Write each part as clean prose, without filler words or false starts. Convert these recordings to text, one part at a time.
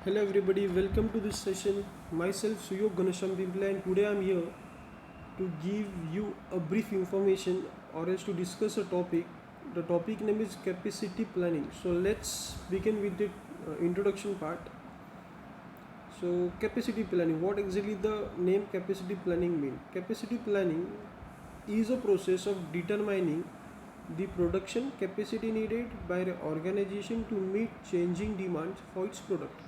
Hello everybody, welcome to this session. Myself Suyog Ganesham Pimpla, and today I'm here to give you a brief information or else to discuss a topic. The topic name is capacity planning. So let's begin with the introduction part. So capacity planning, what exactly the name capacity planning mean? Capacity planning is a process of determining the production capacity needed by an organization to meet changing demands for its product.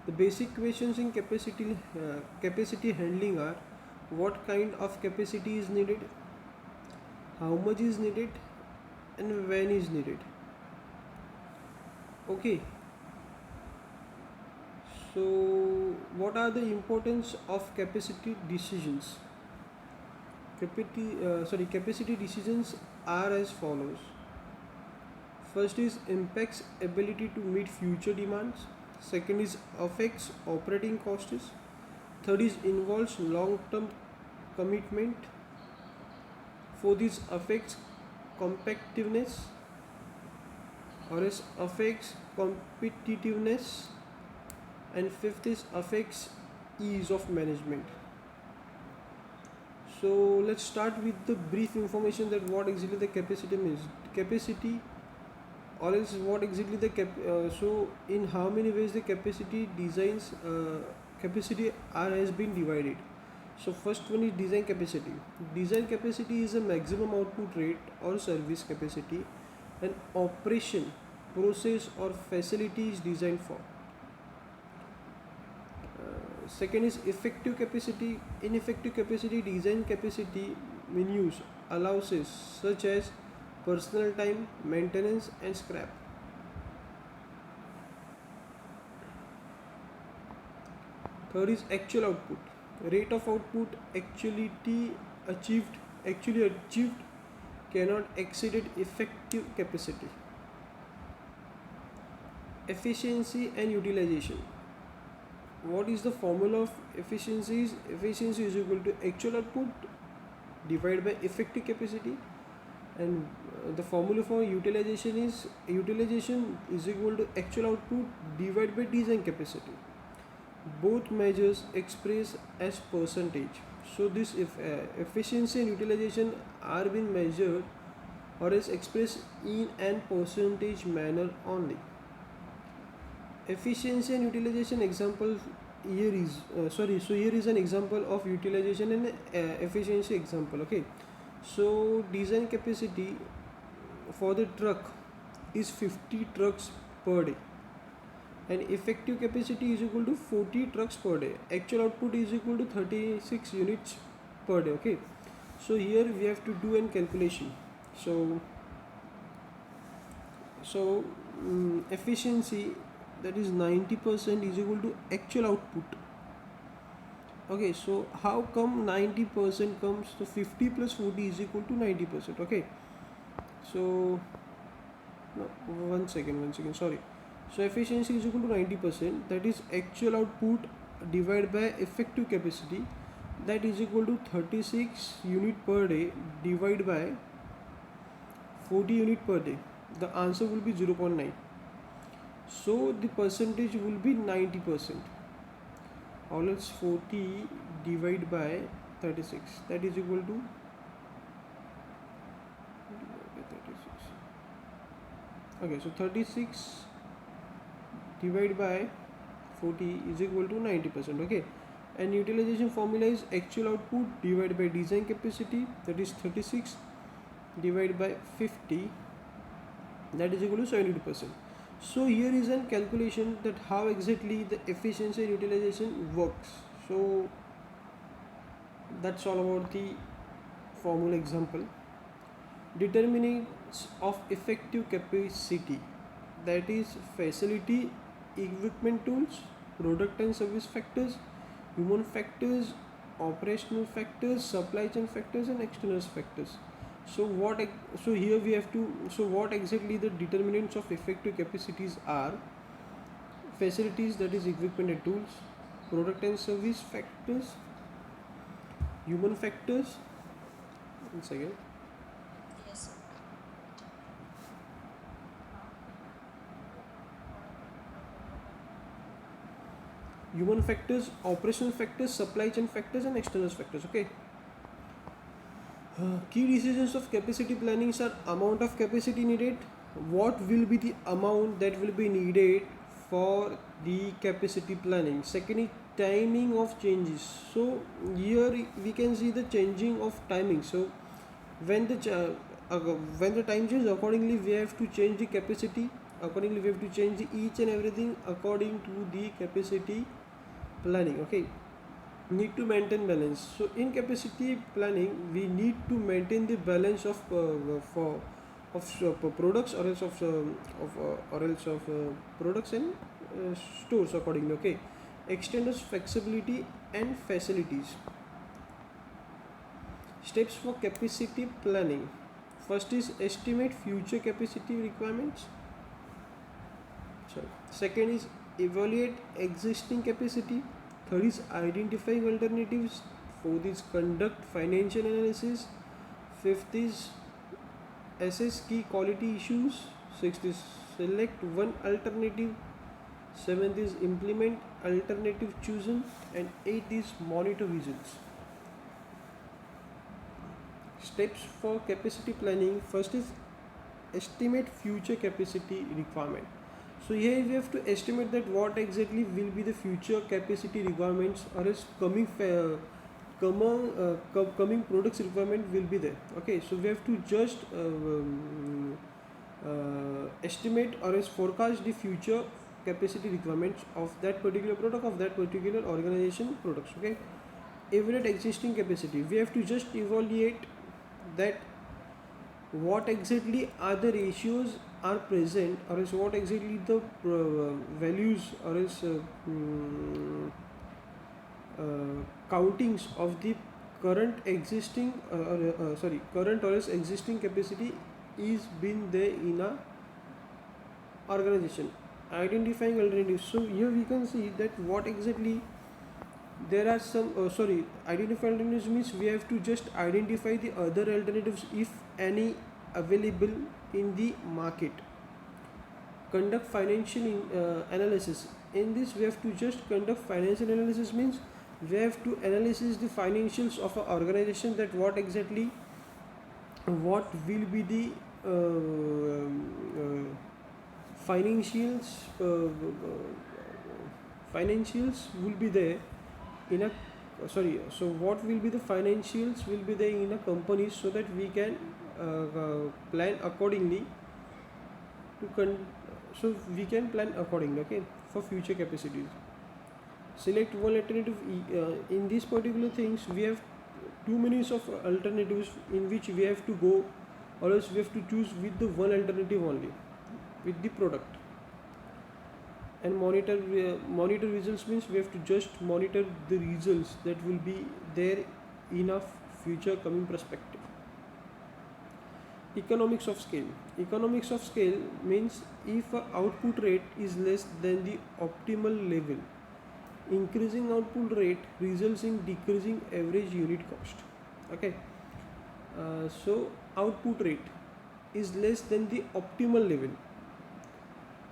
The basic questions in capacity handling are: what kind of capacity is needed, how much is needed, and when is needed. Okay, so what are the importance of capacity decisions? Capacity decisions are as follows. First is impacts ability to meet future demands. Second is affects operating costs. Third is involves long-term commitment. Fourth is affects competitiveness or else affects competitiveness, and fifth is affects ease of management. So let's start with the brief information that what exactly the capacity means. Capacity or else what exactly the so in how many ways the capacity are has been divided. So first one is design capacity. Design capacity is a maximum output rate or service capacity an operation, process or facility is designed for. Second is effective capacity. Ineffective capacity, design capacity menus allowances such as personal time, maintenance and scrap. Third is actual output. Rate of output achieved actually achieved cannot exceed effective capacity. Efficiency and utilization. What is the formula of efficiency? Efficiency is equal to actual output divided by effective capacity, and the formula for utilization is equal to actual output divided by design capacity. Both measures express as percentage. So this if efficiency and utilization are being measured or is expressed in an percentage manner only. Efficiency and utilization example here is so here is an example of utilization and efficiency example. Okay, so design capacity for the truck is 50 trucks per day, and effective capacity is equal to 40 trucks per day. Actual output is equal to 36 units per day. Okay, so here we have to do an calculation. So efficiency, that is 90% is equal to actual output. Okay, so how come 90% comes? So 50 plus 40 is equal to 90%. Okay, so no, one second, sorry. So efficiency is equal to 90%, that is actual output divided by effective capacity, that is equal to 36 unit per day divided by 40 unit per day. The answer will be 0.9. So the percentage will be 90%. All else 40 divided by 36, that is equal to 36. Okay, so 36 divided by 40 is equal to 90%. Okay, and utilization formula is actual output divided by design capacity, that is 36 divided by 50, that is equal to 72%. So here is a calculation that how exactly the efficiency and utilization works. So that's all about the formula example. Determinants of effective capacity, that is facility, equipment, tools, product and service factors, human factors, operational factors, supply chain factors and external factors. So here we have to, so what exactly the determinants of effective capacities are: facilities, that is equipment and tools, product and service factors, human factors, one second, human factors, operational factors, supply chain factors, and external factors. Okay. Key decisions of capacity planning are amount of capacity needed, what will be the amount that will be needed for the capacity planning. Second is timing of changes. So here we can see the changing of timing. So when the when the time changes, accordingly we have to change the capacity. Accordingly we have to change each and everything according to the capacity planning. Okay. Need to maintain balance. So in capacity planning we need to maintain the balance of products, or else of products and stores accordingly. Okay. Extend flexibility and facilities. Steps for capacity planning. First is estimate future capacity requirements. Second is evaluate existing capacity. Third is identifying alternatives. Fourth is conduct financial analysis. Fifth is assess key quality issues. Sixth is select one alternative. Seventh is implement alternative chosen. And eighth is monitor results. Steps for capacity planning. First is estimate future capacity requirement. So here we have to estimate that what exactly will be the future capacity requirements, or else coming products requirement will be there. Okay, so we have to just estimate or else forecast the future capacity requirements of that particular product, of that particular organization products. Okay, evaluate existing capacity. We have to just evaluate that what exactly are the ratios are present, or else what exactly the values, or else countings of the current existing current or else existing capacity is been there in a organization. Identifying alternatives. So here we can see that what exactly there are some identify alternatives means we have to just identify the other alternatives if any available in the market. Conduct financial analysis. In this we have to just conduct financial analysis means we have to analyze the financials of an organization, that what exactly what will be the financials financials will be there in a so what will be the financials will be there in a company, so that we can plan accordingly so we can plan accordingly. Okay, for future capacities. Select one alternative. In these particular things we have too many of alternatives in which we have to go, or else we have to choose with the one alternative only with the product. And monitor results means we have to just monitor the results that will be there in a future coming perspective. Economics of scale. Economics of scale means if output rate is less than the optimal level, increasing output rate results in decreasing average unit cost. Okay, so output rate is less than the optimal level.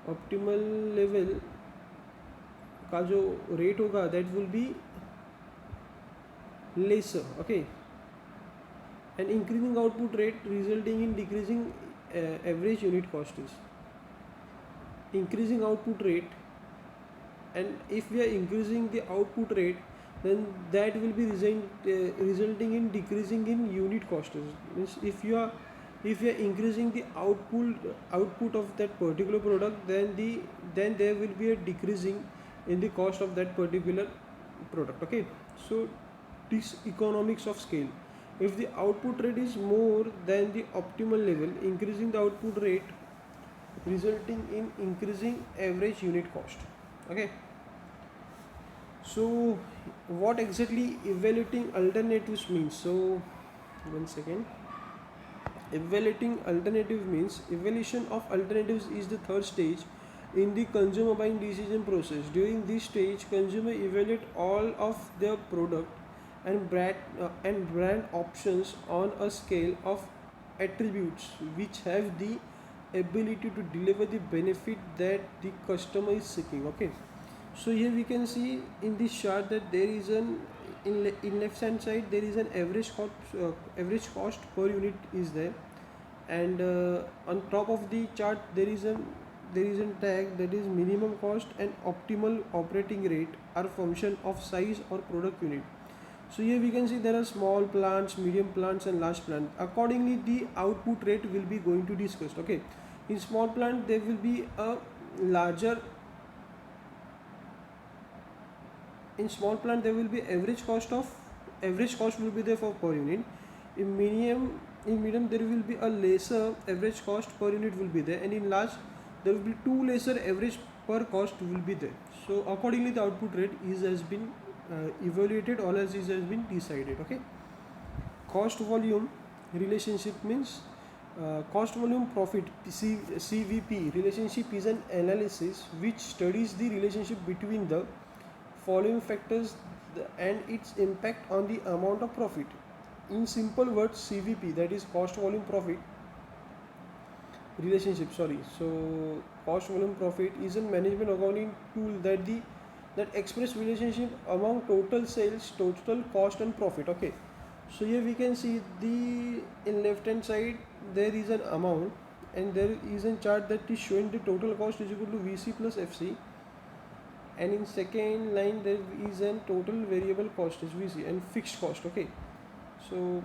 Optimal level का जो rate होगा that will be lesser. Okay, and increasing output rate resulting in decreasing average unit cost is increasing output rate. And if we are increasing the output rate, then that will be resulting in decreasing in unit cost. Means if you are increasing the output of that particular product, then there will be a decreasing in the cost of that particular product. Okay, so this economics of scale. If the output rate is more than the optimal level, increasing the output rate resulting in increasing average unit cost. Okay, so what exactly evaluating alternatives means? So one second. Evaluating alternative means evaluation of alternatives is the third stage in the consumer buying decision process. During this stage, consumer evaluate all of their product and brand options on a scale of attributes which have the ability to deliver the benefit that the customer is seeking. Okay, So here we can see in this chart that there is an in left hand side there is an average cost per unit is there, and on top of the chart there is a tag that is minimum cost and optimal operating rate are function of size or product unit. So here we can see there are small plants, medium plants and large plant. Accordingly the output rate will be going to discussed. Okay, in small plant there will be a larger, in small plant there will be average cost will be there for per unit. In medium there will be a lesser average cost per unit will be there, and in large there will be two lesser average per cost will be there. So accordingly the output rate is has been evaluated or else is has been decided. Okay, cost volume relationship means cost volume profit CVP relationship is an analysis which studies the relationship between the following factors and its impact on the amount of profit. In simple words, CVP, that is cost volume profit relationship, so cost volume profit is a management accounting tool that express relationship among total sales, total cost and profit. Okay, so here we can see the in left hand side there is an amount, and there is a chart that is showing the total cost is equal to VC plus FC, and in second line there is an total variable cost is VC and fixed cost. Okay, so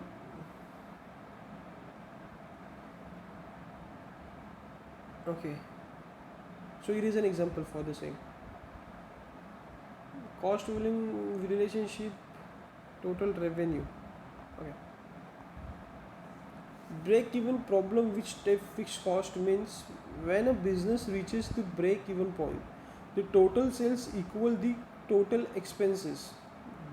okay, so here is an example for the same cost volume relationship, total revenue. Okay, break even problem which step fixed cost means when a business reaches the break even point, the total sales equal the total expenses.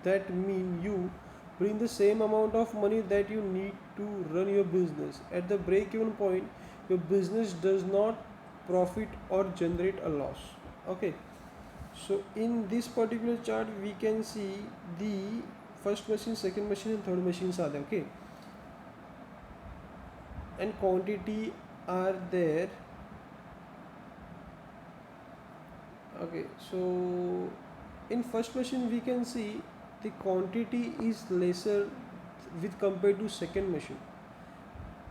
That mean you bring the same amount of money that you need to run your business. At the break even point, your business does not profit or generate a loss. Okay, so in this particular chart we can see the first machine, second machine and third machines are there. Okay, and quantity are there. Okay, so in first machine we can see the quantity is lesser with compared to second machine,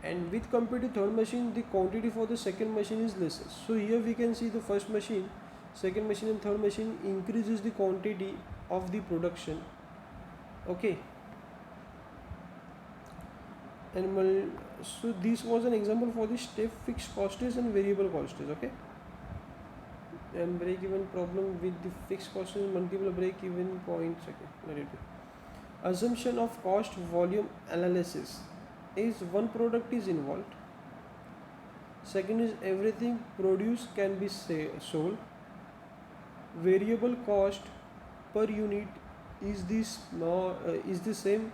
and with compared to third machine the quantity for the second machine is lesser. So here we can see the first machine, second machine and third machine increases the quantity of the production. Okay, and so this was an example for the step fixed cost is and variable cost is. Okay, and break even problem with the fixed cost is multiple break even points. Okay, let it be. Assumption of cost volume analysis is one product is involved, second is everything produced can be sold, variable cost per unit is the same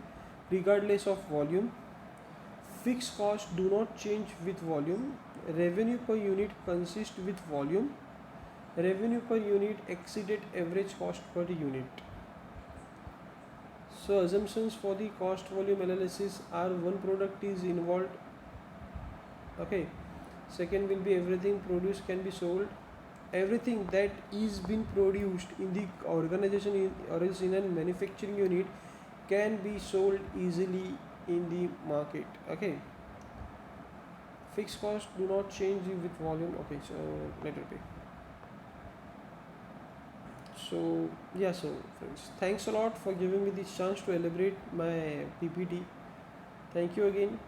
regardless of volume, fixed costs do not change with volume, revenue per unit consists with volume, revenue per unit exceeded average cost per unit. So assumptions for the cost volume analysis are one product is involved. Okay, second will be everything produced can be sold, everything that is been produced in the organization or is in a manufacturing unit can be sold easily in the market. Okay, fixed costs do not change with volume. Okay, so let it be. So yeah, so friends, thanks a lot for giving me this chance to elaborate my PPT. Thank you again.